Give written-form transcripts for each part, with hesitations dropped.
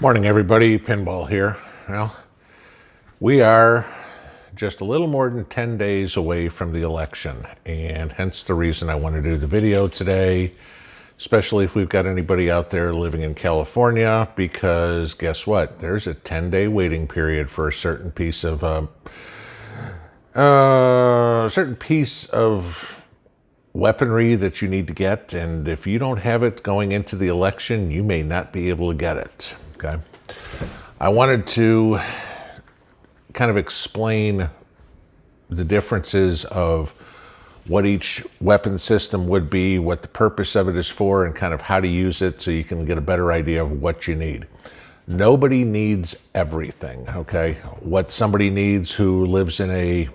Morning, everybody. Pinball here. Well, we are just a little more than 10 days away from the election, and hence the reason I want to do the video today, especially if we've got anybody out there living in California, because guess what? There's a 10-day waiting period for a certain piece of weaponry that you need to get, and if you don't have it going into the election, you may not be able to get it. Okay, I wanted to kind of explain the differences of what each weapon system would be, what the purpose of it is for, and kind of how to use it so you can get a better idea of what you need. Nobody needs everything, okay? What somebody needs who lives in a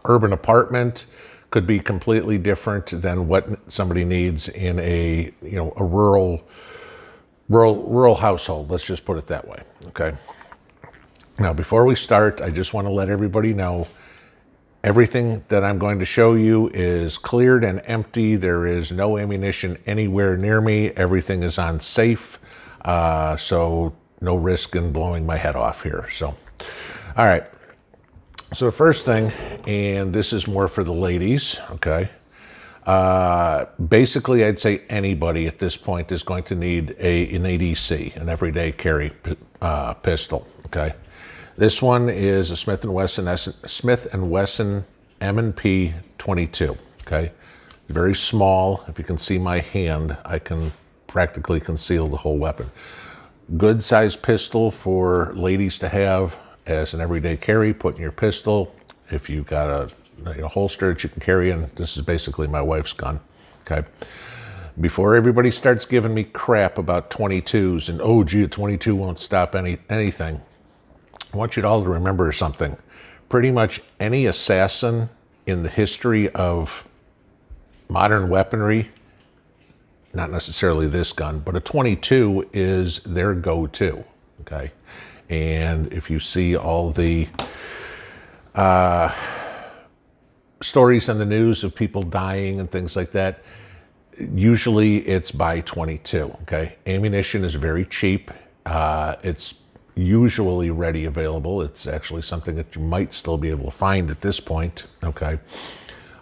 urban apartment could be completely different than what somebody needs in a rural household. Let's just put it that way. Okay. Now, before we start, I just want to let everybody know everything that I'm going to show you is cleared and empty. There is no ammunition anywhere near me. Everything is on safe. So no risk in blowing my head off here. So, all right. So the first thing, and this is more for the ladies, okay? Basically, I'd say anybody at this point is going to need an ADC, an everyday carry pistol, okay? This one is a Smith & Wesson M&P 22, okay? Very small. If you can see my hand, I can practically conceal the whole weapon. Good size pistol for ladies to have as an everyday carry. Put in your pistol. If you've got a holster that you can carry in, this is basically my wife's gun. Okay. Before everybody starts giving me crap about 22s and oh gee, a 22 won't stop anything, I want you all to remember something. Pretty much any assassin in the history of modern weaponry, not necessarily this gun, but a 22 is their go-to. Okay. And if you see all the stories in the news of people dying and things like that, usually it's by 22, okay? Ammunition is very cheap. It's usually ready available. It's actually something that you might still be able to find at this point, okay?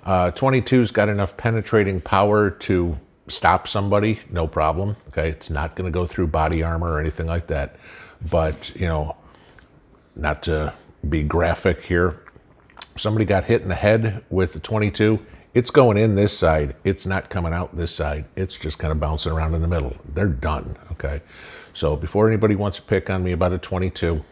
22's got enough penetrating power to stop somebody, no problem, okay? It's not going to go through body armor or anything like that. But, not to be graphic here, if somebody got hit in the head with the 22, it's going in this side. It's not coming out this side. It's just kind of bouncing around in the middle. They're done, okay? So before anybody wants to pick on me about a 22,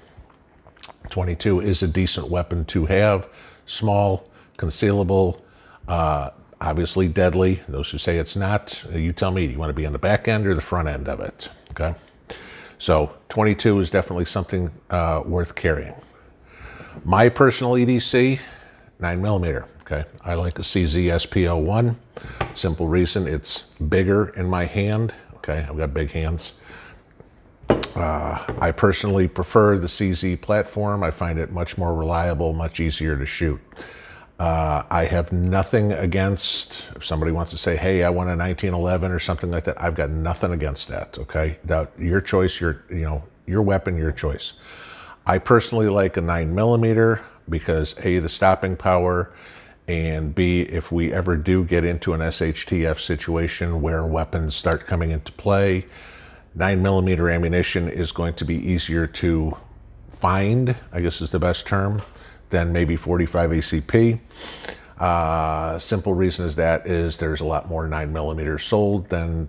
22 is a decent weapon to have. Small, concealable, obviously deadly. Those who say it's not, you tell me, do you want to be on the back end or the front end of it, okay? So 22 is definitely something worth carrying. My personal EDC, 9mm, okay? I like a CZ SP01. Simple reason, it's bigger in my hand, okay? I've got big hands. I personally prefer the CZ platform. I find it much more reliable, much easier to shoot. I have nothing against, if somebody wants to say, hey, I want a 1911 or something like that, I've got nothing against that, okay? Your choice, your weapon, your choice. I personally like a 9mm because A, the stopping power, and B, if we ever do get into an SHTF situation where weapons start coming into play, 9mm ammunition is going to be easier to find, I guess is the best term, than maybe 45 ACP. Simple reason is there's a lot more 9mm sold than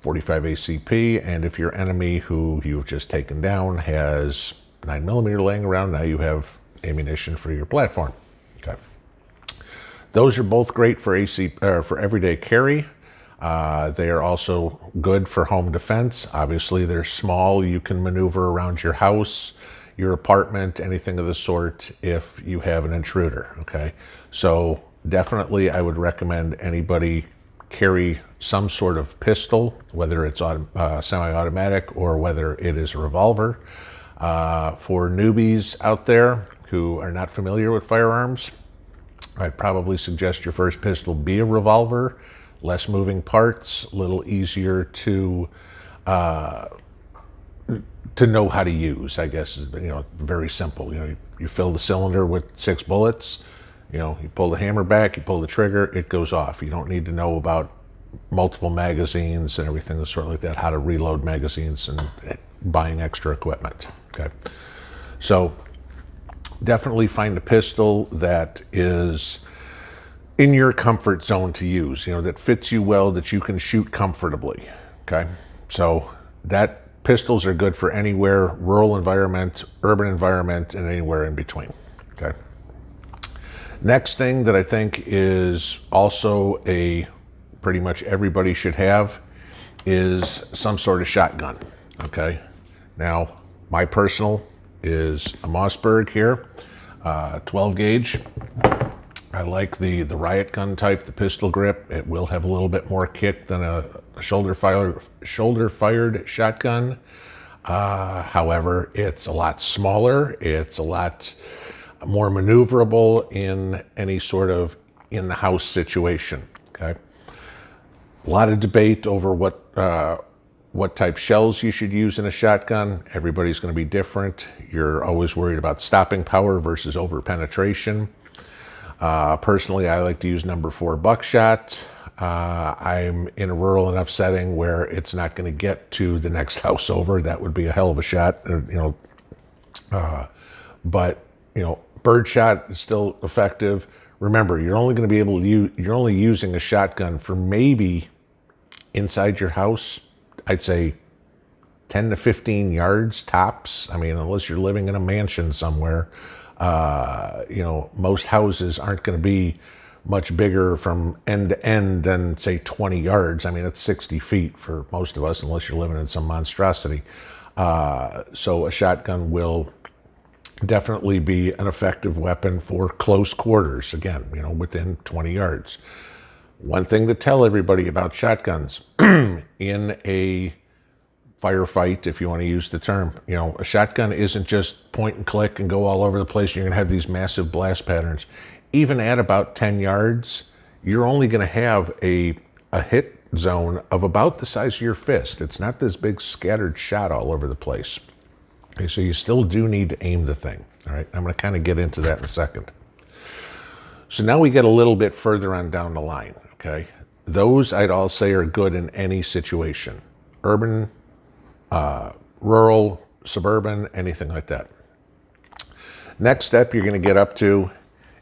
45 ACP, and if your enemy who you've just taken down has 9mm laying around, now you have ammunition for your platform. Okay. Those are both great for for everyday carry. They are also good for home defense. Obviously, they're small. You can maneuver around your house, your apartment, anything of the sort if you have an intruder, okay? So definitely I would recommend anybody carry some sort of pistol, whether it's semi-automatic or whether it is a revolver. For newbies out there who are not familiar with firearms, I'd probably suggest your first pistol be a revolver. Less moving parts, a little easier to to know how to use, I guess, is, very simple. You fill the cylinder with 6 bullets, you pull the hammer back, you pull the trigger, it goes off. You don't need to know about multiple magazines and everything sort of like that, how to reload magazines and buying extra equipment. Okay. So definitely find a pistol that is in your comfort zone to use, that fits you well, that you can shoot comfortably. Okay. So that pistols are good for anywhere, rural environment, urban environment, and anywhere in between. Okay. Next thing that I think is also pretty much everybody should have is some sort of shotgun. Okay. Now, my personal is a Mossberg here, 12 gauge. I like the riot gun type, the pistol grip. It will have a little bit more kick than a shoulder fired shotgun. However, it's a lot smaller. It's a lot more maneuverable in any sort of in-the-house situation. Okay. A lot of debate over what type shells you should use in a shotgun. Everybody's going to be different. You're always worried about stopping power versus over penetration. Personally, I like to use number 4 buckshot. I'm in a rural enough setting where it's not going to get to the next house over. That would be a hell of a shot, but birdshot is still effective. Remember, you're only going to be able to you're only using a shotgun for maybe inside your house, I'd say 10 to 15 yards tops. I mean, unless you're living in a mansion somewhere, most houses aren't going to be much bigger from end to end than say 20 yards. I mean, it's 60 feet for most of us, unless you're living in some monstrosity. So a shotgun will definitely be an effective weapon for close quarters, again, within 20 yards. One thing to tell everybody about shotguns in a firefight, if you want to use the term, a shotgun isn't just point and click and go all over the place. You're going to have these massive blast patterns. Even at about 10 yards, you're only going to have a hit zone of about the size of your fist. It's not this big scattered shot all over the place. Okay, so you still do need to aim the thing. All right, I'm going to kind of get into that in a second. So now we get a little bit further on down the line. Okay, those I'd all say are good in any situation, urban, rural, suburban, anything like that. Next step you're going to get up to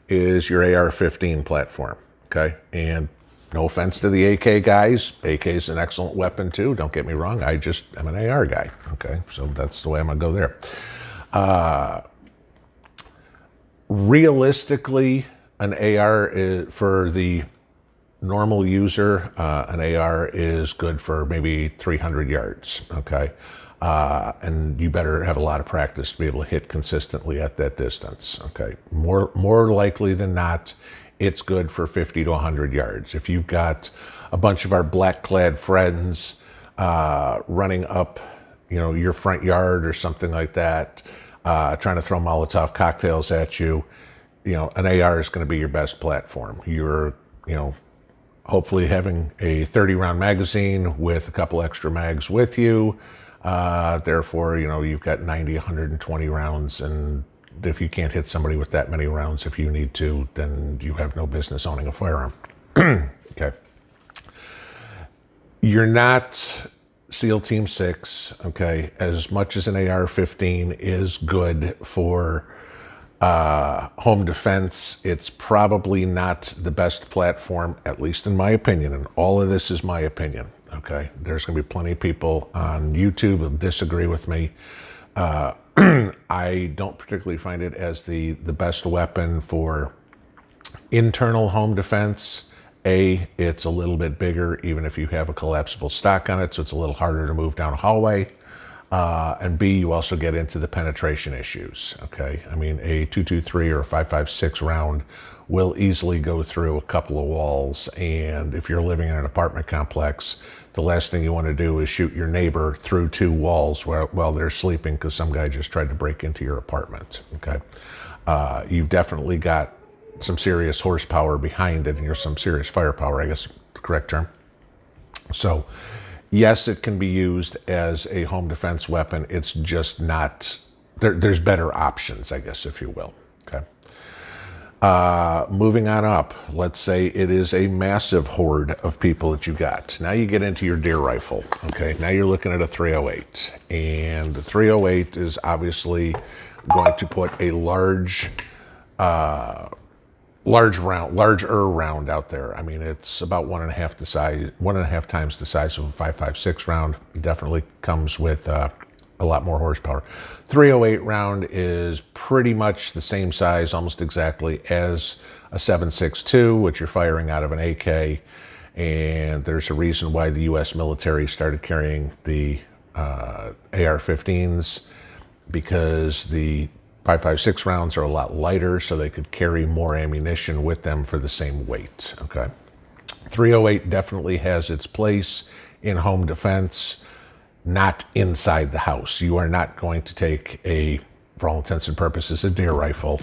is your AR-15 platform. Okay, and no offense to the AK guys, AK is an excellent weapon too. Don't get me wrong. I just am an AR guy. Okay, so that's the way I'm gonna go there. Realistically, an AR is, for the normal user, an AR is good for maybe 300 yards. Okay, and you better have a lot of practice to be able to hit consistently at that distance. Okay, more likely than not, it's good for 50 to 100 yards. If you've got a bunch of our black-clad friends running up, your front yard or something like that, trying to throw Molotov cocktails at you, an AR is going to be your best platform. You're, hopefully having a 30-round magazine with a couple extra mags with you. Therefore, you've got 90, 120 rounds, and if you can't hit somebody with that many rounds, if you need to, then you have no business owning a firearm. Okay. You're not SEAL Team 6, okay? As much as an AR-15 is good for home defense, it's probably not the best platform, at least in my opinion, and all of this is my opinion, okay? There's going to be plenty of people on YouTube who disagree with me. I don't particularly find it as the best weapon for internal home defense. It's a little bit bigger, even if you have a collapsible stock on it, so it's a little harder to move down a hallway. And B, you also get into the penetration issues, okay? I mean, a .223 or a .556 round will easily go through a couple of walls, and if you're living in an apartment complex, the last thing you want to do is shoot your neighbor through 2 walls while they're sleeping because some guy just tried to break into your apartment, okay? You've definitely got some serious horsepower behind it, and you're some serious firepower, I guess the correct term. So Yes, it can be used as a home defense weapon. It's just not, there's better options, I guess, if you will. Okay. Moving on up, let's say it is a massive horde of people that you got. Now you get into your deer rifle. Okay. Now you're looking at a 308. And the 308 is obviously going to put a larger round out there. I mean, it's about 1.5 times the size of a 5.56 round. It definitely comes with a lot more horsepower. 308 round is pretty much the same size, almost exactly, as a 7.62, which you're firing out of an AK. And there's a reason why the U.S. military started carrying the AR-15s, because the 5.56 rounds are a lot lighter, so they could carry more ammunition with them for the same weight. Okay. 308 definitely has its place in home defense, not inside the house. You are not going to take for all intents and purposes, a deer rifle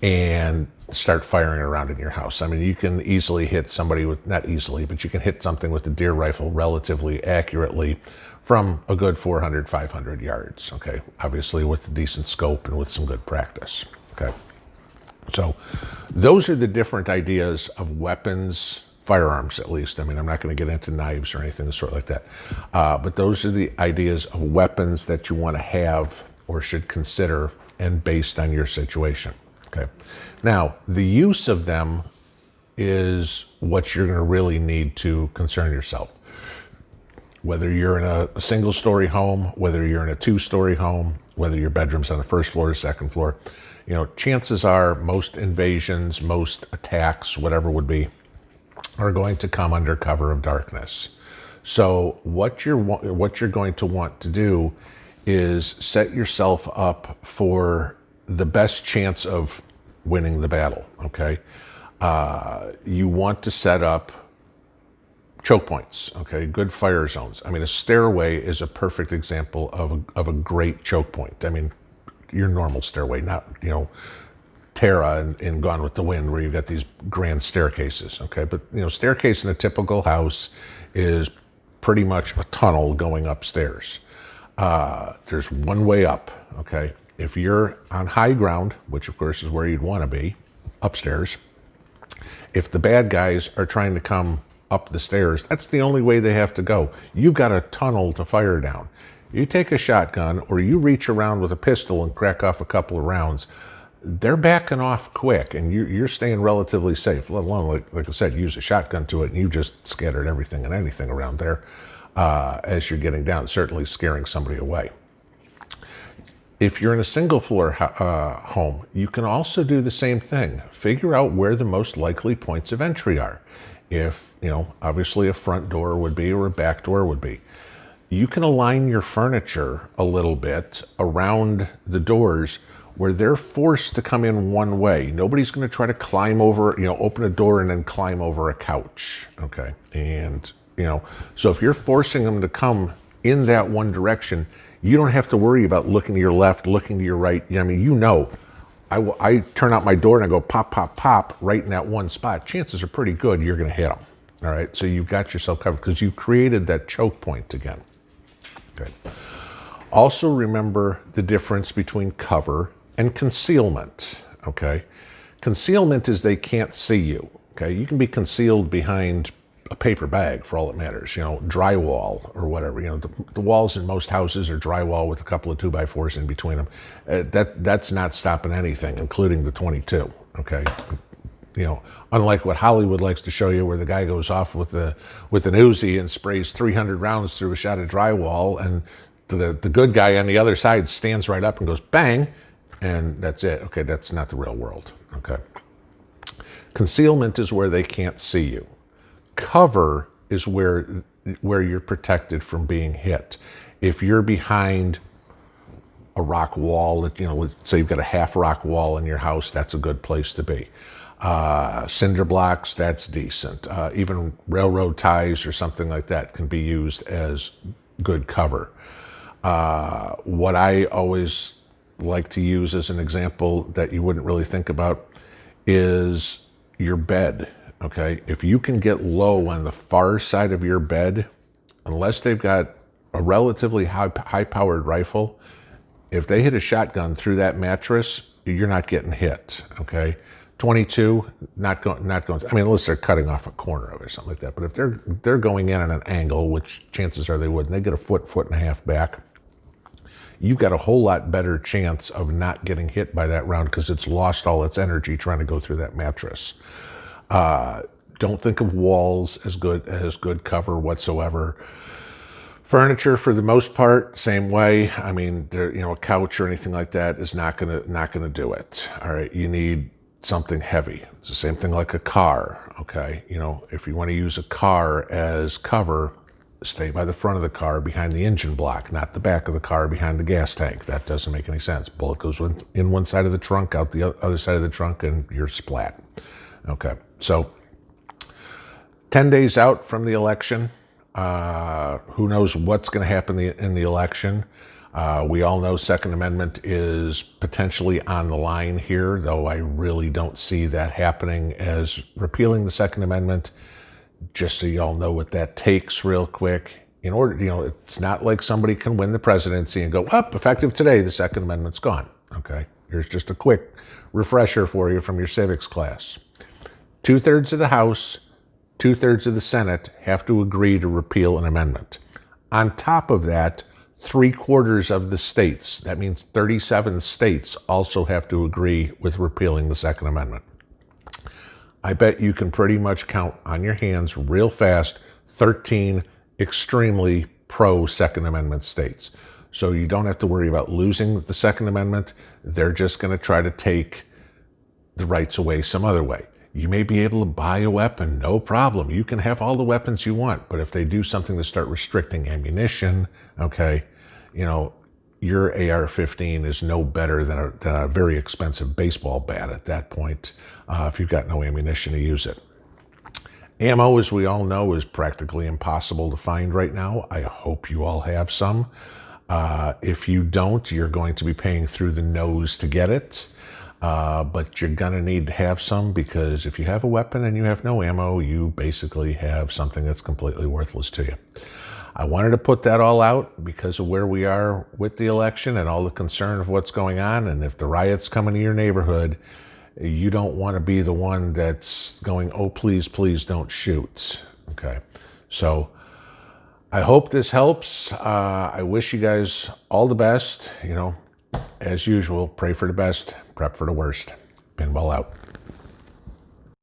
and start firing around in your house. I mean, you can easily hit somebody not easily, but you can hit something with a deer rifle relatively accurately from a good 400, 500 yards, okay? Obviously with a decent scope and with some good practice, okay? So those are the different ideas of weapons, firearms at least. I mean, I'm not going to get into knives or anything sort like that. But those are the ideas of weapons that you want to have or should consider, and based on your situation, okay? Now, the use of them is what you're going to really need to concern yourself. Whether you're in a single-story home, whether you're in a two-story home, whether your bedroom's on the first floor or second floor, you know, chances are most invasions, most attacks, whatever would be, are going to come under cover of darkness. So what you're going to want to do is set yourself up for the best chance of winning the battle, okay? You want to set up choke points, okay? Good fire zones. I mean, a stairway is a perfect example of a great choke point. I mean, your normal stairway, not, you know, Terra in Gone with the Wind, where you've got these grand staircases, okay? But, you know, staircase in a typical house is pretty much a tunnel going upstairs. There's one way up, okay? If you're on high ground, which of course is where you'd want to be, upstairs, if the bad guys are trying to come up the stairs, that's the only way they have to go. You've got a tunnel to fire down. You take a shotgun or you reach around with a pistol and crack off a couple of rounds, they're backing off quick, and you're staying relatively safe, let alone, like I said, use a shotgun to it and you just scattered everything and anything around there as you're getting down, certainly scaring somebody away. If you're in a single floor home, you can also do the same thing. Figure out where the most likely points of entry are. If, you know, obviously a front door would be, or a back door would be. You can align your furniture a little bit around the doors where they're forced to come in one way. Nobody's going to try to climb over, you know, open a door and then climb over a couch, okay? And, you know, so if you're forcing them to come in that one direction, you don't have to worry about looking to your left, looking to your right. I mean, you know, I turn out my door and I go pop, pop, pop right in that one spot. Chances are pretty good you're going to hit them, all right? So you've got yourself covered because you created that choke point again. Good. Also remember the difference between cover and concealment, okay? Concealment is they can't see you, okay? You can be concealed behind a paper bag for all it matters, you know, drywall or whatever. You know, the walls in most houses are drywall with a couple of 2x4s in between them. That's not stopping anything, including the 22, okay? You know, unlike what Hollywood likes to show you, where the guy goes off with an Uzi and sprays 300 rounds through a shot of drywall, and the good guy on the other side stands right up and goes bang, and that's it. Okay, that's not the real world, okay? Concealment is where they can't see you. Cover is where you're protected from being hit. If you're behind a rock wall, you know, let's say you've got a half rock wall in your house, that's a good place to be. Cinder blocks, that's decent. Even railroad ties or something like that can be used as good cover. What I always like to use as an example that you wouldn't really think about is your bed, okay? If you can get low on the far side of your bed, unless they've got a relatively high-powered rifle, if they hit a shotgun through that mattress, you're not getting hit, okay? 22, not going. I mean, unless they're cutting off a corner of it or something like that. But if they're going in at an angle, which chances are they would, and they get a foot and a half back, you've got a whole lot better chance of not getting hit by that round because it's lost all its energy trying to go through that mattress. Don't think of walls as good cover whatsoever. Furniture, for the most part, same way. I mean, a couch or anything like that is not gonna do it. All right, you need something heavy. It's the same thing like a car. Okay, if you want to use a car as cover, stay by the front of the car, behind the engine block, not the back of the car, behind the gas tank. That doesn't make any sense. Bullet goes in one side of the trunk, out the other side of the trunk, and you're splat. Okay, so 10 days out from the election. Who knows what's going to happen in the election. We all know Second Amendment is potentially on the line here, though I really don't see that happening as repealing the Second Amendment. Just so you all know what that takes real quick. In order, it's not like somebody can win the presidency and go, up, effective today, the Second Amendment's gone. Okay, here's just a quick refresher for you from your civics class. 2/3 of the House, 2/3 of the Senate have to agree to repeal an amendment. On top of that, 3/4 of the states, that means 37 states, also have to agree with repealing the Second Amendment. I bet you can pretty much count on your hands real fast 13 extremely pro-Second Amendment states. So you don't have to worry about losing the Second Amendment. They're just going to try to take the rights away some other way. You may be able to buy a weapon, no problem. You can have all the weapons you want, but if they do something to start restricting ammunition, okay, your AR-15 is no better than a very expensive baseball bat at that point if you've got no ammunition to use it. Ammo, as we all know, is practically impossible to find right now. I hope you all have some. If you don't, you're going to be paying through the nose to get it. But you're going to need to have some, because if you have a weapon and you have no ammo, you basically have something that's completely worthless to you. I wanted to put that all out because of where we are with the election and all the concern of what's going on. And if the riots come into your neighborhood, you don't want to be the one that's going, oh, please, please don't shoot. Okay. So I hope this helps. I wish you guys all the best. As usual, pray for the best, prep for the worst. Pinball out.